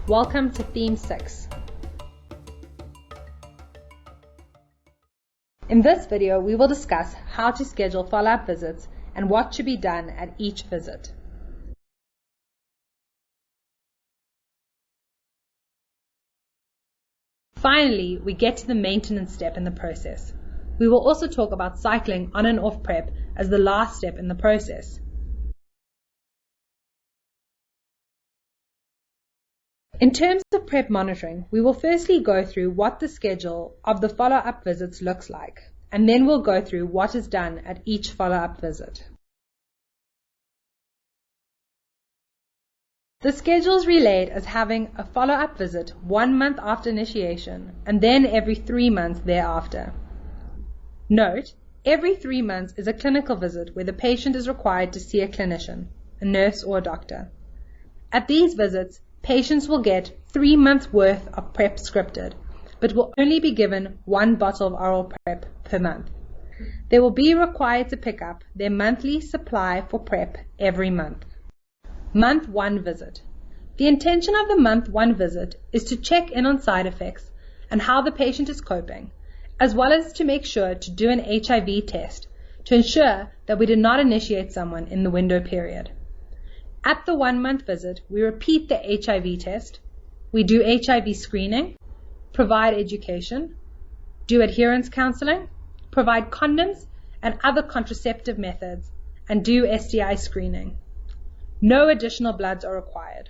Welcome to Theme 6. In this video, we will discuss how to schedule follow-up visits and what should be done at each visit. Finally, we get to the maintenance step in the process. We will also talk about cycling on and off PrEP as the last step in the process. In terms of PrEP monitoring, we will firstly go through what the schedule of the follow-up visits looks like, and then we'll go through what is done at each follow-up visit. The schedule is relayed as having a follow-up visit 1 month after initiation and then every 3 months thereafter. Note, every 3 months is a clinical visit where the patient is required to see a clinician, a nurse or a doctor. At these visits, patients will get 3 months worth of PrEP scripted, but will only be given 1 bottle of oral PrEP per month. They will be required to pick up their monthly supply for PrEP every month. Month 1 visit. The intention of the month 1 visit is to check in on side effects and how the patient is coping, as well as to make sure to do an HIV test to ensure that we did not initiate someone in the window period. At the 1 month visit, we repeat the HIV test, we do HIV screening, provide education, do adherence counseling, provide condoms and other contraceptive methods, and do STI screening. No additional bloods are required.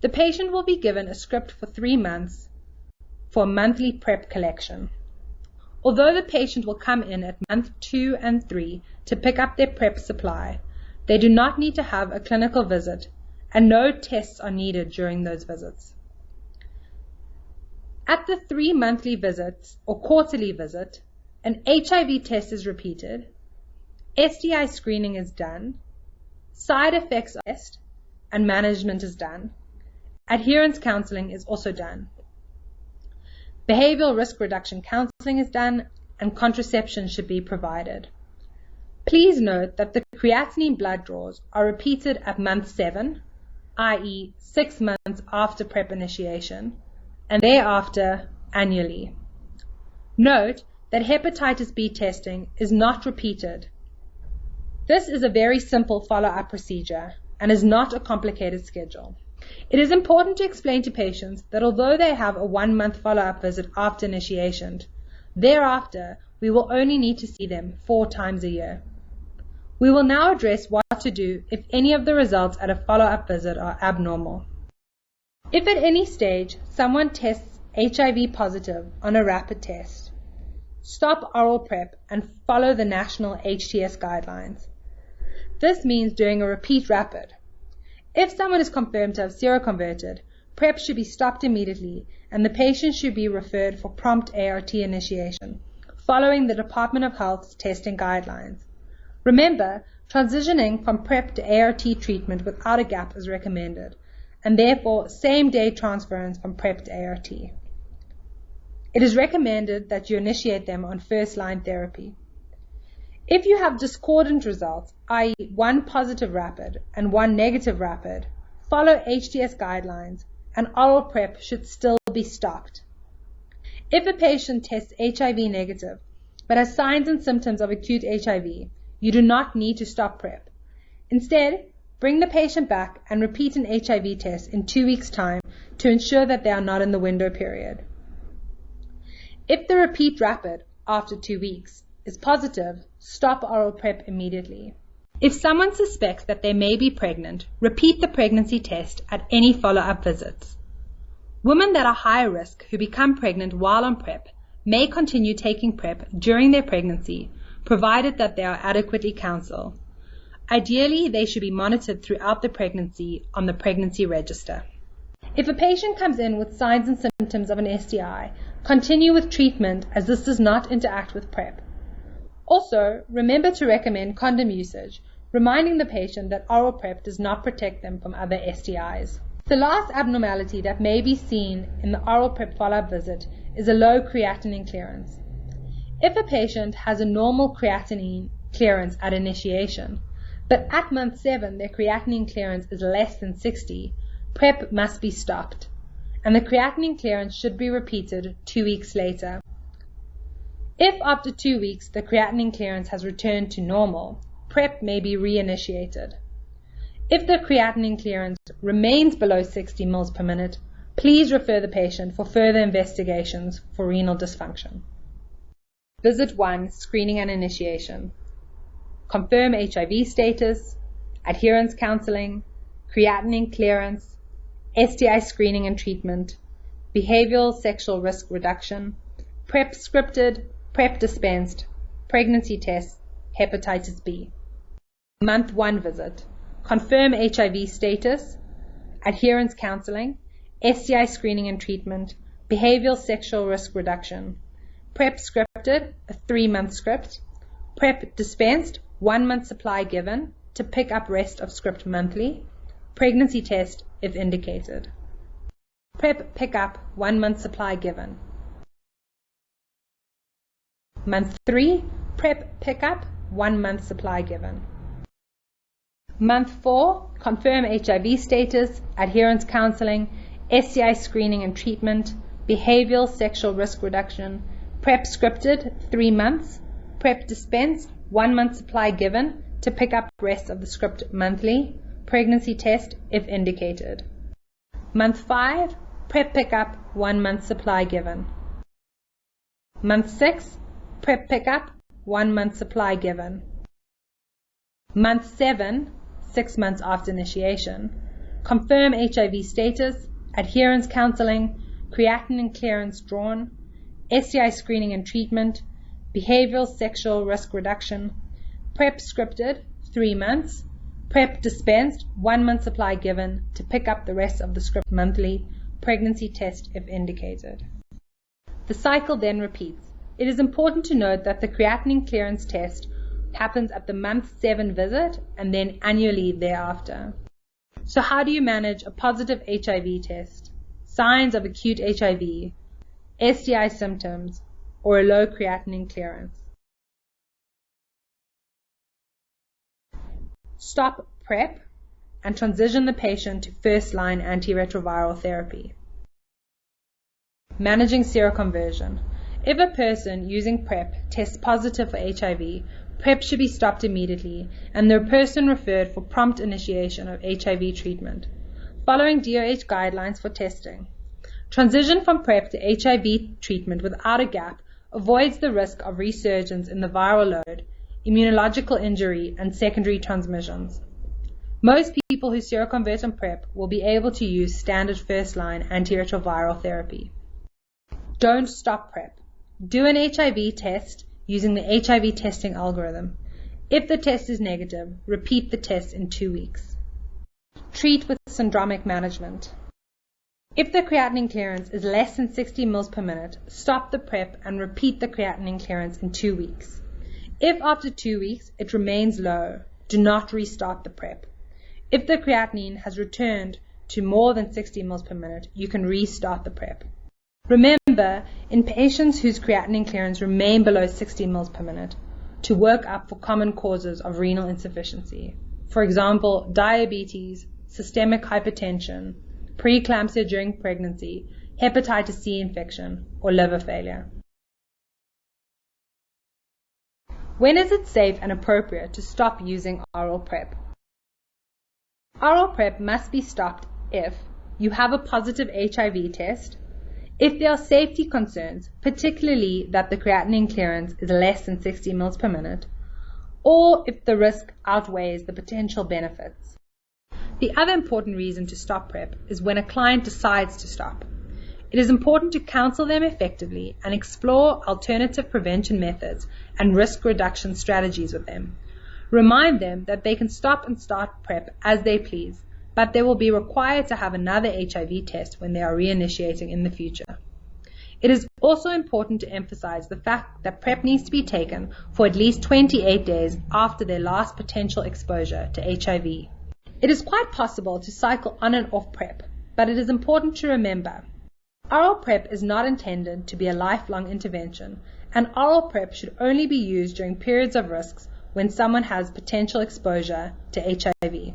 The patient will be given a script for 3 months for monthly PrEP collection. Although the patient will come in at month 2 and 3 to pick up their PrEP supply, they do not need to have a clinical visit and no tests are needed during those visits. At the 3 monthly visits or quarterly visit, an HIV test is repeated, STI screening is done, side effects are assessed, and management is done. Adherence counseling is also done. Behavioral risk reduction counseling is done, and contraception should be provided. Please note that the creatinine blood draws are repeated at month 7, i.e. 6 months after PrEP initiation, and thereafter annually. Note that hepatitis B testing is not repeated. This is a very simple follow-up procedure and is not a complicated schedule. It is important to explain to patients that although they have a 1 month follow-up visit after initiation, thereafter we will only need to see them 4 times a year. We will now address what to do if any of the results at a follow-up visit are abnormal. If at any stage someone tests HIV positive on a rapid test, stop oral PrEP and follow the national HTS guidelines. This means doing a repeat rapid. If someone is confirmed to have seroconverted, PrEP should be stopped immediately and the patient should be referred for prompt ART initiation, following the Department of Health's testing guidelines. Remember, transitioning from PrEP to ART treatment without a gap is recommended, and therefore same-day transference from PrEP to ART. It is recommended that you initiate them on first-line therapy. If you have discordant results, i.e. 1 positive rapid and 1 negative rapid, follow HTS guidelines and oral PrEP should still be stopped. If a patient tests HIV negative but has signs and symptoms of acute HIV, you do not need to stop PrEP. Instead, bring the patient back and repeat an HIV test in 2 weeks' time to ensure that they are not in the window period. If the repeat rapid after 2 weeks is positive, stop oral PrEP immediately. If someone suspects that they may be pregnant, repeat the pregnancy test at any follow-up visits. Women that are high risk who become pregnant while on PrEP may continue taking PrEP during their pregnancy, provided that they are adequately counseled. Ideally, they should be monitored throughout the pregnancy on the pregnancy register. If a patient comes in with signs and symptoms of an STI, continue with treatment as this does not interact with PrEP. Also, remember to recommend condom usage, reminding the patient that oral PrEP does not protect them from other STIs. The last abnormality that may be seen in the oral PrEP follow-up visit is a low creatinine clearance. If a patient has a normal creatinine clearance at initiation, but at month 7 their creatinine clearance is less than 60, PrEP must be stopped, and the creatinine clearance should be repeated 2 weeks later. If after 2 weeks the creatinine clearance has returned to normal, PrEP may be reinitiated. If the creatinine clearance remains below 60 mL per minute, please refer the patient for further investigations for renal dysfunction. Visit 1, Screening and Initiation. Confirm HIV status, adherence counseling, creatinine clearance, STI screening and treatment, behavioral sexual risk reduction, PrEP scripted, PrEP dispensed, pregnancy tests, hepatitis B. Month 1 visit. Confirm HIV status, adherence counseling, STI screening and treatment, behavioral sexual risk reduction, PrEP scripted, a 3-month script, PrEP dispensed, 1 month supply given to pick up rest of script monthly, pregnancy test if indicated. PrEP pickup, 1 month supply given. Month 3, PrEP pickup, 1 month supply given. Month 4, confirm HIV status, adherence counseling, STI screening and treatment, behavioral sexual risk reduction, PrEP scripted, 3 months, PrEP dispensed, 1 month supply given to pick up rest of the script monthly, pregnancy test if indicated. Month 5, PrEP pickup, 1 month supply given. Month 6, PrEP pickup, 1 month supply given. Month 7, 6 months after initiation, confirm HIV status, adherence counseling, creatinine clearance drawn, STI screening and treatment, behavioral sexual risk reduction, PrEP scripted, 3 months, PrEP dispensed, 1 month supply given to pick up the rest of the script monthly, pregnancy test if indicated. The cycle then repeats. It is important to note that the creatinine clearance test happens at the month 7 visit and then annually thereafter. So how do you manage a positive HIV test, signs of acute HIV, STI symptoms, or a low creatinine clearance? Stop PrEP and transition the patient to first-line antiretroviral therapy. Managing seroconversion. If a person using PrEP tests positive for HIV, PrEP should be stopped immediately and the person referred for prompt initiation of HIV treatment, following DOH guidelines for testing. Transition from PrEP to HIV treatment without a gap avoids the risk of resurgence in the viral load, immunological injury, and secondary transmissions. Most people who seroconvert on PrEP will be able to use standard first-line antiretroviral therapy. Don't stop PrEP. Do an HIV test using the HIV testing algorithm. If the test is negative, repeat the test in 2 weeks. Treat with syndromic management. If the creatinine clearance is less than 60 mL per minute, stop the PrEP and repeat the creatinine clearance in 2 weeks. If after 2 weeks it remains low, do not restart the PrEP. If the creatinine has returned to more than 60 mL per minute, you can restart the PrEP. Remember, in patients whose creatinine clearance remain below 60 mL per minute, to work up for common causes of renal insufficiency. For example, diabetes, systemic hypertension, preeclampsia during pregnancy, hepatitis C infection, or liver failure. When is it safe and appropriate to stop using oral PrEP? Oral PrEP must be stopped if you have a positive HIV test, if there are safety concerns, particularly that the creatinine clearance is less than 60 mL per minute, or if the risk outweighs the potential benefits. The other important reason to stop PrEP is when a client decides to stop. It is important to counsel them effectively and explore alternative prevention methods and risk reduction strategies with them. Remind them that they can stop and start PrEP as they please, but they will be required to have another HIV test when they are reinitiating in the future. It is also important to emphasize the fact that PrEP needs to be taken for at least 28 days after their last potential exposure to HIV. It is quite possible to cycle on and off PrEP, but it is important to remember, oral PrEP is not intended to be a lifelong intervention, and oral PrEP should only be used during periods of risks when someone has potential exposure to HIV.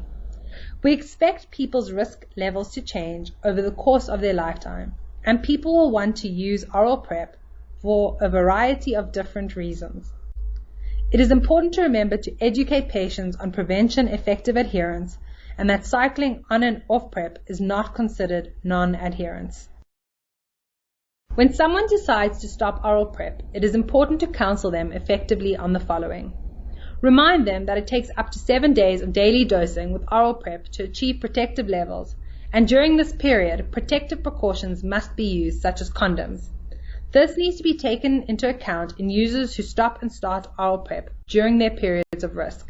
We expect people's risk levels to change over the course of their lifetime, and people will want to use oral PrEP for a variety of different reasons. It is important to remember to educate patients on prevention effective adherence and that cycling on and off PrEP is not considered non-adherence. When someone decides to stop oral PrEP, it is important to counsel them effectively on the following. Remind them that it takes up to 7 days of daily dosing with oral PrEP to achieve protective levels, and during this period, protective precautions must be used, such as condoms. This needs to be taken into account in users who stop and start oral PrEP during their periods of risk.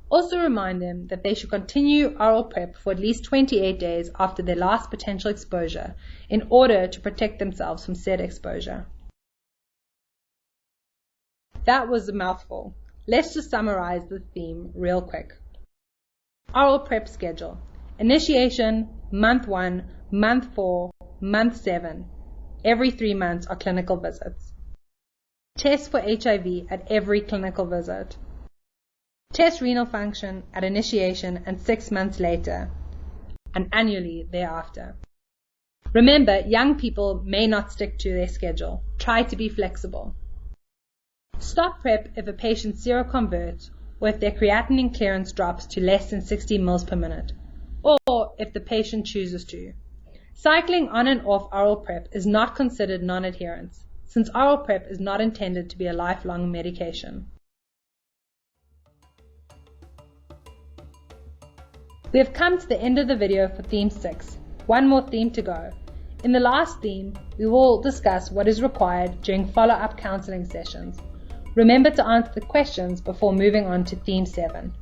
Also remind them that they should continue oral PrEP for at least 28 days after their last potential exposure in order to protect themselves from said exposure. That was a mouthful. Let's just summarize the theme real quick. Oral PrEP schedule. Initiation, month 1, month 4, month 7. Every 3 months are clinical visits. Test for HIV at every clinical visit. Test renal function at initiation and 6 months later, and annually thereafter. Remember, young people may not stick to their schedule. Try to be flexible. Stop PrEP if a patient seroconverts or if their creatinine clearance drops to less than 60 mL per minute, or if the patient chooses to. Cycling on and off oral PrEP is not considered non-adherence, since oral PrEP is not intended to be a lifelong medication. We have come to the end of the video for theme 6. One more theme to go. In the last theme, we will discuss what is required during follow-up counseling sessions. Remember to answer the questions before moving on to theme 7.